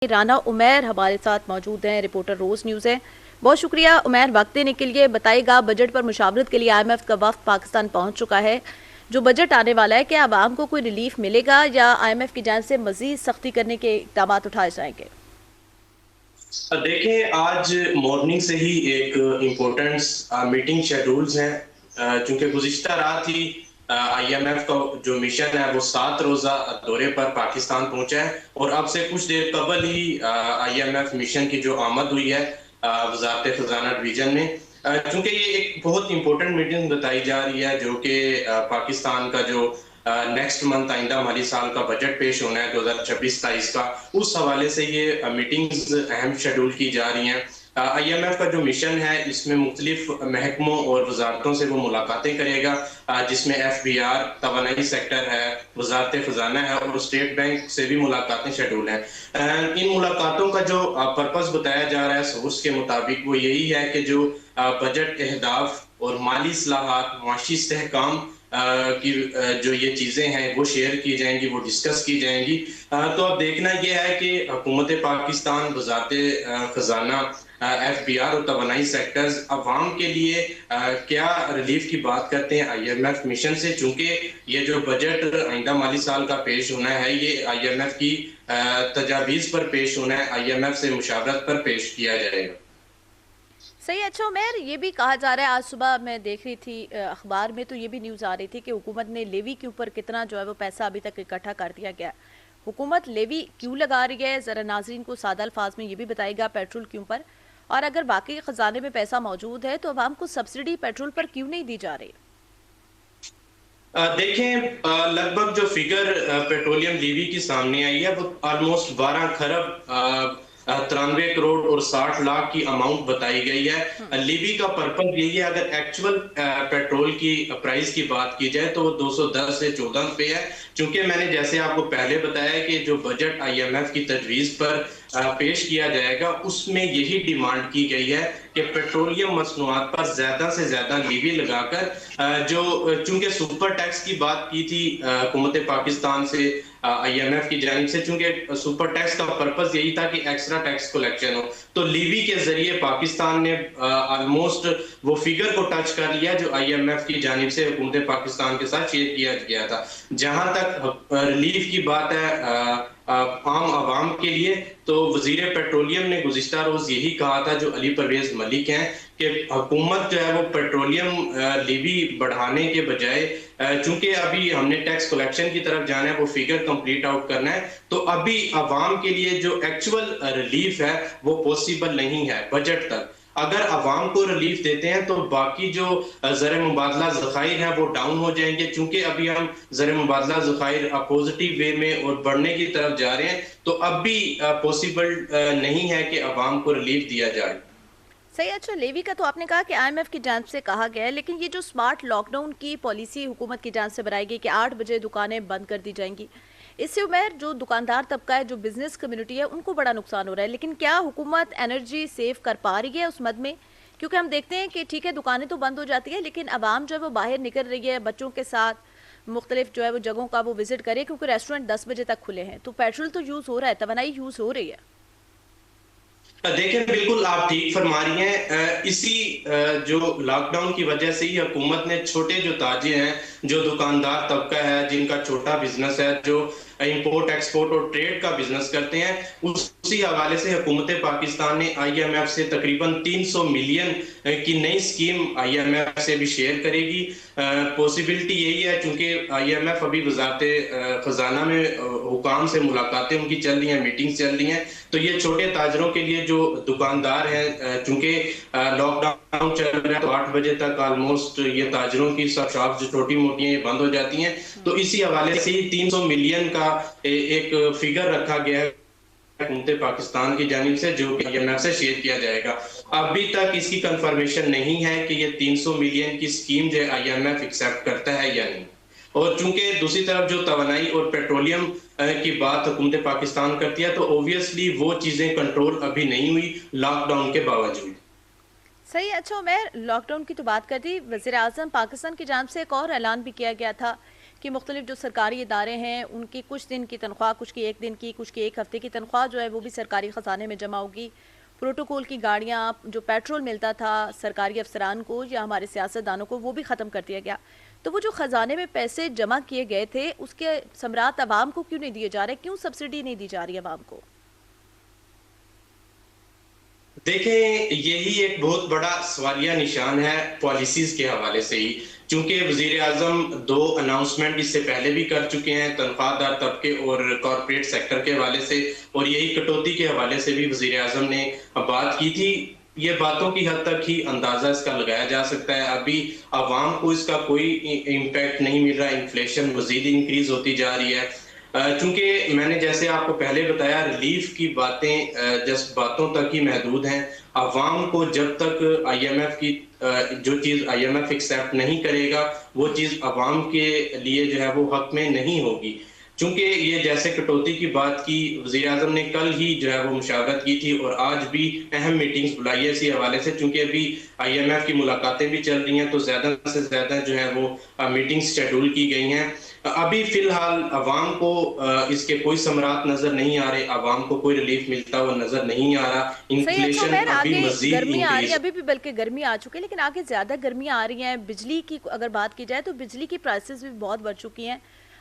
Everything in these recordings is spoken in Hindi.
राना उमैर हमारे साथ मौजूद हैं, रिपोर्टर रोज न्यूज़ है। बहुत शुक्रिया उमैर, वक्त देने के लिए। बताइएगा, बजट पर मुशावरत के लिए आईएमएफ का वफ्द पाकिस्तान पहुंच चुका है। जो बजट आने वाला है, क्या आवाम को कोई रिलीफ मिलेगा या आईएमएफ की जानिब से मजीद सख्ती करने के इक़दाम उठाए जाएंगे? देखिए, आज मॉर्निंग से ही एक इम्पोर्टेंट मीटिंग शेड्यूल्स हैं। चूंकि गुज़िश्ता रात ही आईएमएफ का जो मिशन है वो 7 रोज़ा दौरे पर पाकिस्तान पहुंचा है और अब से कुछ देर कबल ही आईएमएफ मिशन की जो आमद हुई है वज़ारत ख़ज़ाना डिवीज़न में। चूंकि ये एक बहुत इंपॉर्टेंट मीटिंग बताई जा रही है जो कि पाकिस्तान का जो नेक्स्ट मंथ आइंदा माली साल का बजट पेश होना है 2026-27 का, उस हवाले से ये मीटिंग्स अहम शेड्यूल की जा रही हैं। आईएमएफ का जो मिशन है इसमें मुख्तलिफ महकमों और वजारतों से वो मुलाकातें करेगा, जिसमें एफबीआर, तवानाई सेक्टर है, वजारत खजाना है और स्टेट बैंक से भी मुलाकातें शेड्यूल हैं। इन मुलाकातों का जो पर्पस बताया जा रहा है सोर्स के मुताबिक वो यही है कि जो बजट अहदाफ और माली इस्लाहात, मुआशी इस्तेहकाम की जो ये चीज़ें हैं वो शेयर की जाएंगी, वो डिस्कस की जाएंगी। तो अब देखना यह है कि हुकूमत पाकिस्तान, वज़ारत ख़ज़ाना, एफबीआर और तवानाई सेक्टर्स अवाम के लिए क्या रिलीफ की बात करते हैं आईएमएफ मिशन से। चूंकि ये जो बजट आइंदा माली साल का पेश होना है ये आईएमएफ की तजावीज़ पर पेश होना है, आईएमएफ से मुशावरत पर पेश किया जाएगा। सही। अच्छा उमैर, ये भी कहा जा रहा है, आज सुबह मैं देख रही थी अखबार में, तो ये भी न्यूज़ आ रही थी कि हुकूमत ने लेवी के ऊपर कितना जो है वो पैसा अभी तक इकट्ठा कर दिया गया। हुकूमत लेवी क्यों लगा रही है, ज़रा नाज़रीन को सादा अल्फाज में ये भी बताएगा पेट्रोल के ऊपर, और अगर बाकी खजाने में पैसा मौजूद है तो अवाम को सब्सिडी पेट्रोल पर क्यों नहीं दी जा रही? देखें, लगभग जो फिगर पेट्रोलियम लेवी की सामने आई है वो ऑलमोस्ट 12 खरब 93 करोड़ और 60 लाख की अमाउंट बताई गई है। लीवी का पर्पज यही है, अगर एक्चुअल पेट्रोल की प्राइस की बात की जाए तो वो 210 से 14 रुपए है। क्योंकि मैंने जैसे आपको पहले बताया कि जो बजट आईएमएफ की तजवीज पर पेश किया जाएगा उसमें यही डिमांड की गई है कि पेट्रोलियम मसनूआत पर ज्यादा से ज्यादा लीवी लगाकर जो चूंकि सुपर टैक्स की बात की थी हुकूमत पाकिस्तान से आईएमएफ की जानिब से, चूंकि सुपर टैक्स का पर्पस यही था कि एक्स्ट्रा टैक्स कलेक्शन हो, तो लीवी के जरिए पाकिस्तान ने ऑलमोस्ट वो फिगर को टच कर लिया जो आईएमएफ की जानिब से हुकूमत पाकिस्तान के साथ शेयर किया गया था। जहां तक रिलीफ की बात है आम आवाम के लिए, तो वजीर पेट्रोलियम ने गुज़िश्ता रोज यही कहा था, जो अली परवेज मलिक हैं, कि हुकूमत जो है वो पेट्रोलियम लीवी बढ़ाने के बजाय, चूंकि अभी हमने टैक्स कलेक्शन की तरफ जाना है, वो फिगर कंप्लीट आउट करना है, तो अभी आवाम के लिए जो एक्चुअल रिलीफ है वो पॉसिबल नहीं है बजट तक। अगर अवाम को रिलीफ देते हैं तो बाकी जो ज़र मुबादला ज़खायर हैं वो डाउन हो जाएंगे। चूंकि अभी हम ज़र मुबादला ज़खायर पॉजिटिव वे में और बढ़ने की तरफ जा रहे हैं, तो अब भी पॉसिबल नहीं है कि अवाम को रिलीफ दिया जाए। सही। अच्छा, लेवी का तो आपने कहा कि आईएमएफ की जांच से कहा गया है, लेकिन ये जो स्मार्ट लॉकडाउन की पॉलिसी हुकूमत की जांच से बनाई गई कि 8 बजे दुकानें बंद कर दी जाएंगी, इससे उमैर जो दुकानदार तबका है, जो बिजनेस कम्युनिटी है, उनको बड़ा नुकसान हो रहा है। लेकिन क्या हुकूमत एनर्जी सेव कर पा रही है उस मद में? क्योंकि हम देखते हैं कि ठीक है, दुकानें तो बंद हो जाती है, लेकिन आवाम जो है वो बाहर निकल रही है बच्चों के साथ, मुख्तलिफ जो है वो जगहों का वो विजिट करे, क्योंकि रेस्टोरेंट 10 बजे तक खुले हैं। तो पेट्रोल तो यूज़ हो रहा है, तवानाई यूज़ हो रही है। देखिए, बिल्कुल आप ठीक फरमा रही हैं। इसी जो लॉकडाउन की वजह से ही हुकूमत ने छोटे जो ताजे हैं, जो दुकानदार तबका है, जिनका छोटा बिजनेस है, जो इंपोर्ट एक्सपोर्ट और ट्रेड का बिजनेस करते हैं, उसी हवाले से हुकूमत पाकिस्तान ने आईएमएफ से तकरीबन 300 मिलियन की नई स्कीम आईएमएफ से भी शेयर करेगी। पॉसिबिलिटी यही है, चूंकि आईएमएफ अभी वज़ारत खजाना में हुकाम से मुलाकातें उनकी चल रही हैं, मीटिंग्स चल रही हैं, तो ये छोटे ताजरों के लिए जो दुकानदार हैं, चूंकि लॉकडाउन चल रहा है तो 8 बजे तक ऑलमोस्ट ये ताजरों की सब शॉप जो छोटी मोटी हैं ये बंद हो जाती हैं, तो इसी हवाले से 300 मिलियन का एक फिगर रखा गया है हुकूमत पाकिस्तान की जानिब से, जो कि आईएमएफ से शेयर किया जाएगा। अभी तक इसकी कंफर्मेशन नहीं है कि ये 300 मिलियन की स्कीम जो आईएमएफ एक्सेप्ट करता है या नहीं। और चूंकि दूसरी तरफ जो तवानाई और पेट्रोलियम की बात हुकूमत पाकिस्तान करती है, तो ऑब्वियसली वो चीजें कंट्रोल अभी नहीं हुई लॉकडाउन के बावजूद। सही। अच्छा उमैर, लॉकडाउन की तो बात कर दी, वज़ीर आज़म पाकिस्तान की जानिब से एक और ऐलान भी किया गया था कि मुख्तलिफ जो सरकारी इदारे हैं उनकी कुछ दिन की तनख्वाह, कुछ की एक दिन की, कुछ की एक हफ्ते की तनख्वाह जो है वो भी सरकारी ख़जाने में जमा होगी। प्रोटोकॉल की गाड़ियाँ, जो पेट्रोल मिलता था सरकारी अफसरान को या हमारे सियासतदानों को, वो भी ख़त्म कर दिया गया। तो वो जो ख़जाने में पैसे जमा किए गए थे उसके समरात आवाम को क्यों नहीं दिए जा रहे, क्यों सब्सिडी नहीं दी जा रही आवाम को? देखें, यही एक बहुत बड़ा सवालिया निशान है पॉलिसीज के हवाले से ही। चूंकि वजीर आजम दो अनाउंसमेंट इससे पहले भी कर चुके हैं तनख्वाहदार तबके और कॉरपोरेट सेक्टर के हवाले से, और यही कटौती के हवाले से भी वजीर आजम ने बात की थी। ये बातों की हद तक ही अंदाजा इसका लगाया जा सकता है। अभी आवाम को इसका कोई इम्पैक्ट नहीं मिल रहा, इन्फ्लेशन मजीद इंक्रीज होती जा रही है। चूंकि मैंने जैसे आपको पहले बताया, रिलीफ की बातें जस्ट बातों तक ही महदूद हैं। अवाम को जब तक आईएमएफ की जो चीज आईएमएफ एक्सेप्ट नहीं करेगा, वो चीज अवाम के लिए जो है वो हक में नहीं होगी। चूंकि ये जैसे कटौती की बात की, वज़ीर आज़म ने कल ही जो है वो मुशावरत की थी और आज भी अहम मीटिंग्स बुलाई है इसी हवाले से। चूंकि अभी आईएमएफ की मुलाकातें भी चल रही हैं, तो ज्यादा से ज्यादा जो है वो मीटिंग्स शेड्यूल की गई हैं। अभी फिलहाल अवाम को इसके कोई समरात नजर नहीं आ रहे, अवाम को कोई रिलीफ मिलता हुआ नजर नहीं आ रहा। सही। अच्छा इन्फ्लेशन खैर, अभी आगे मजीद गर्मी आ रही है, इंक्रीज। अभी भी बल्कि गर्मी आ चुकी है, लेकिन आगे ज़्यादा गर्मियाँ आ रही हैं। बिजली की अगर बात की जाए तो बिजली की प्राइसेस भी बहुत बढ़ चुकी हैं।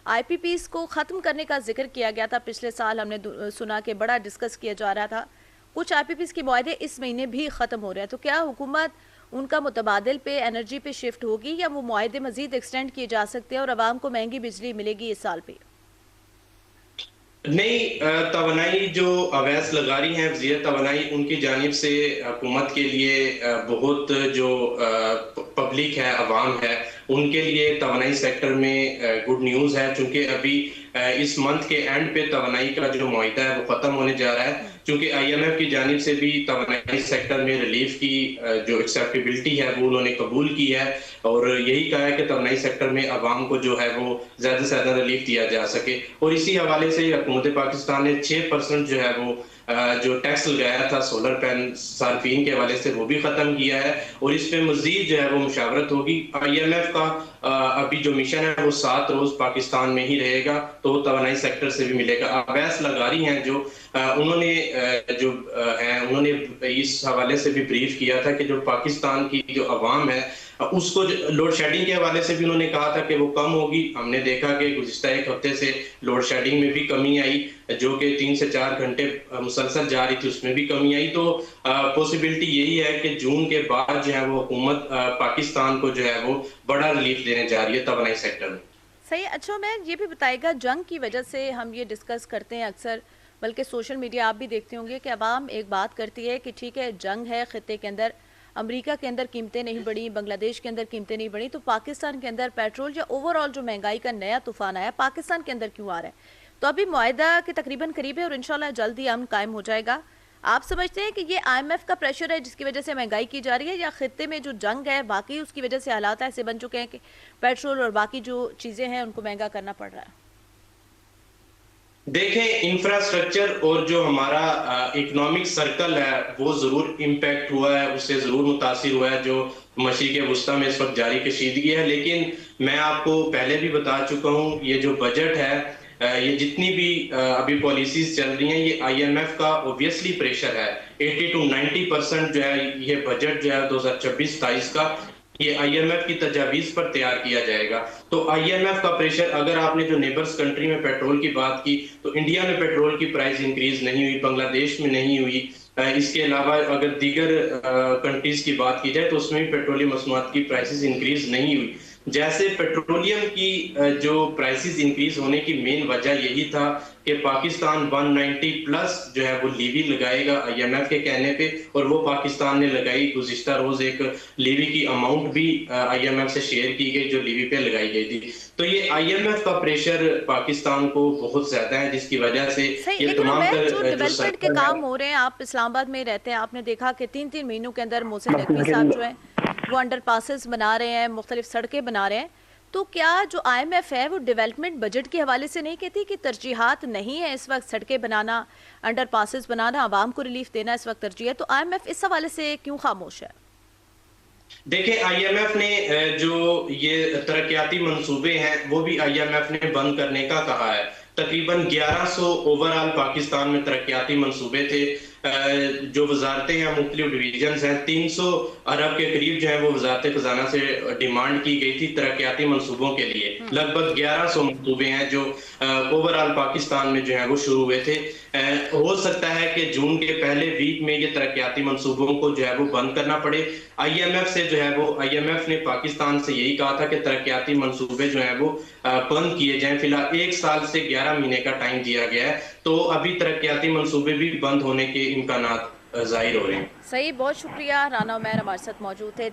आईपीपीज़ को ख़त्म करने का जिक्र किया गया था पिछले साल, हमने सुना कि बड़ा डिस्कस किया जा रहा था। कुछ आईपीपीज़ के मुआहदे इस महीने भी ख़त्म हो रहे हैं, तो क्या हुकूमत उनका मुतबादिल पे एनर्जी पे शिफ्ट होगी या वो मुआहदे मज़ीद एक्सटेंड किए जा सकते हैं और आवाम को महंगी बिजली मिलेगी इस साल पे? नहीं, तवानाई जो अवैस लगा रही हैं वज़ीर तवानाई, उनकी जानिब से हुकूमत के लिए बहुत जो पब्लिक है, अवाम है, उनके लिए तवानाई सेक्टर में गुड न्यूज़ है। चूंकि अभी इस मंथ के एंड पे तवानाई का जो मुआहिदा है वो ख़त्म होने जा रहा है। चूंकि आईएमएफ की जानिब से भी तवानाई सेक्टर में रिलीफ की जो एक्सेप्टेबिलिटी है वो उन्होंने कबूल की है, और यही कहा है कि तवानाई सेक्टर में अवाम को जो है वो ज़्यादा से ज़्यादा रिलीफ दिया जा सके। और इसी हवाले से हुकूमत पाकिस्तान ने 6% जो है वो जो टैक्स लगाया था सोलर पैनल सार्फिन के हवाले से, वो भी खत्म किया है। और इस पे मजीद जो है वो मुशावरत होगी। आईएमएफ का अभी जो मिशन है वो 7 रोज पाकिस्तान में ही रहेगा, तो तवानाई सेक्टर से भी मिलेगा। अवैस लगारी हैं जो उन्होंने उन्होंने इस हवाले से भी ब्रीफ किया था कि जो पाकिस्तान की जो अवाम है उसको लोड शेडिंग के हवाले से भी उन्होंने कहा था कि वो कम होगी। हमने देखा कि गुज़िश्ता एक हफ्ते से लोड शेडिंग में भी कमी आई, जो कि 3 से 4 घंटे मुसलसल जा रही थी, उसमें भी कमी आई। तो पॉसिबिलिटी यही है कि जून के बाद जो है वो हुकूमत पाकिस्तान को जो है वो बड़ा रिलीफ देने जा रही है तवानाई सेक्टर में। सही। अच्छा, मैं ये भी बताएगा, जंग की वजह से हम ये डिस्कस करते हैं अक्सर, बल्कि सोशल मीडिया आप भी देखते होंगे कि अवाम एक बात करती है कि ठीक है जंग है खित्ते के अंदर, अमेरिका के अंदर कीमतें नहीं बढ़ी, बांग्लादेश के अंदर कीमतें नहीं बढ़ी, तो पाकिस्तान के अंदर पेट्रोल या ओवरऑल जो महंगाई का नया तूफान आया पाकिस्तान के अंदर क्यों आ रहा है? तो अभी मुआहिदा के तकरीबन करीब है और इंशाल्लाह जल्द ही अमन कायम हो जाएगा। आप समझते हैं कि ये आईएमएफ का प्रेशर है जिसकी वजह से महंगाई की जा रही है, या खित्ते में जो जंग है वाकई उसकी वजह से हालात ऐसे बन चुके हैं कि पेट्रोल और बाकी जो चीज़ें हैं उनको महंगा करना पड़ रहा है? देखें, इंफ्रास्ट्रक्चर और जो हमारा इकोनॉमिक सर्कल है वो जरूर इम्पैक्ट हुआ है, उससे जरूर मुतासिर हुआ है जो मशीक वुस्ता में इस वक्त जारी कशीदगी है। लेकिन मैं आपको पहले भी बता चुका हूँ, ये जो बजट है, ये जितनी भी अभी पॉलिसीज चल रही हैं, ये आईएमएफ का ऑब्वियसली प्रेशर है। 80 to 90% जो है ये बजट जो है 2026-27 का, ये आईएमएफ की तजावीज पर तैयार किया जाएगा। तो आईएमएफ का प्रेशर, अगर आपने जो नेबर्स कंट्री में पेट्रोल की बात की, तो इंडिया में पेट्रोल की प्राइस इंक्रीज नहीं हुई, बांग्लादेश में नहीं हुई। इसके अलावा अगर दीगर कंट्रीज की बात की जाए तो उसमें भी पेट्रोलियम मसनूआत की प्राइसेस इंक्रीज नहीं हुई। जैसे पेट्रोलियम की जो प्राइसेस इंक्रीज होने की मेन वजह यही था कि पाकिस्तान 190 प्लस जो है वो लीवी लगाएगा आईएमएफ के कहने पे, और वो पाकिस्तान ने लगाई। गुज़िश्ता रोज एक लीवी की अमाउंट भी आईएमएफ से शेयर की गई जो लीवी पे लगाई गई थी। तो ये आईएमएफ का प्रेशर पाकिस्तान को बहुत ज्यादा है, जिसकी वजह से सही। ये लेकिन तमाम उमैर, जो जो डेवलपमेंट के सर्कल है। काम हो रहे हैं, आप इस्लामाबाद में रहते हैं, आपने देखा कि 3-3 महीनों के अंदर मोहसिन नकवी साहब जो है वो अंडर पासेस बना रहे हैं, मुख्तलिफ सड़कें बना रहे हैं। तो क्या जो आईएमएफ है वो डेवलपमेंट बजट के हवाले से नहीं कहती कि तरजीहात नहीं है इस वक्त सड़कें बनाना, अंडर पासेस बनाना, आवाम को रिलीफ देना इस वक्त तरजीह है? तो आईएमएफ इस हवाले से क्यों खामोश है? देखिए, आईएमएफ ने जो ये तरक्याती मंसूबे हैं वो भी आईएमएफ ने बंद करने का कहा है। तकरीबन 1100 ओवरऑल पाकिस्तान में तरक्याती मंसूबे थे। जो वजारतें हैं, मुख्तलिफ डिवीजन हैं, 300 अरब के करीब जो है वो वजारत खजाना से डिमांड की गई थी तरक्याती मंसूबों के लिए। लगभग 1100 मंसूबे हैं जो ओवरऑल पाकिस्तान में जो है वो शुरू हुए थे। हो सकता है कि जून के पहले वीक में ये तरक्याती मंसूबों को जो है वो बंद करना पड़े। आईएमएफ से जो है वो आईएमएफ ने पाकिस्तान से यही कहा था कि तरक्याती मंसूबे जो है वो बंद किए जाएं। फिलहाल 1 साल से 11 महीने का टाइम दिया गया है, तो अभी तरक्याती मंसूबे भी बंद होने के इम्कानात जाहिर हो रहे हैं। सही, बहुत शुक्रिया। राना उमैर हमारे साथ मौजूद थे।